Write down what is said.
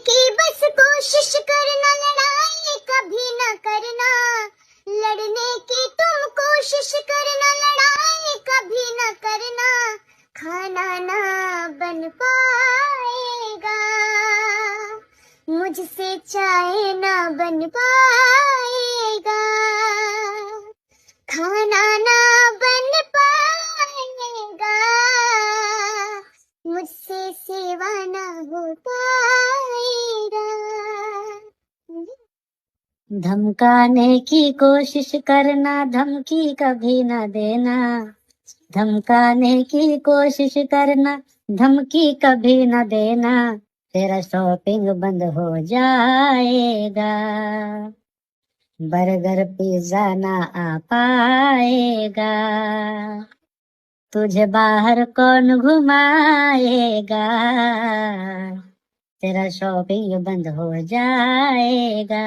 की बस कोशिश करना, लड़ाई कभी न करना। लड़ने की तुम कोशिश करना, लड़ाई कभी न करना। खाना ना बन पाएगा, मुझसे चाय ना बन पाएगा। खाना ना बन पाएगा, मुझसे सेवा ना हो पाएगा। धमकाने की कोशिश करना, धमकी कभी न देना। धमकाने की कोशिश करना, धमकी कभी न देना। तेरा शॉपिंग बंद हो जाएगा, बर्गर पिज्जा ना आ पाएगा। तुझे बाहर कौन घुमाएगा, तेरा शॉपिंग बंद हो जाएगा।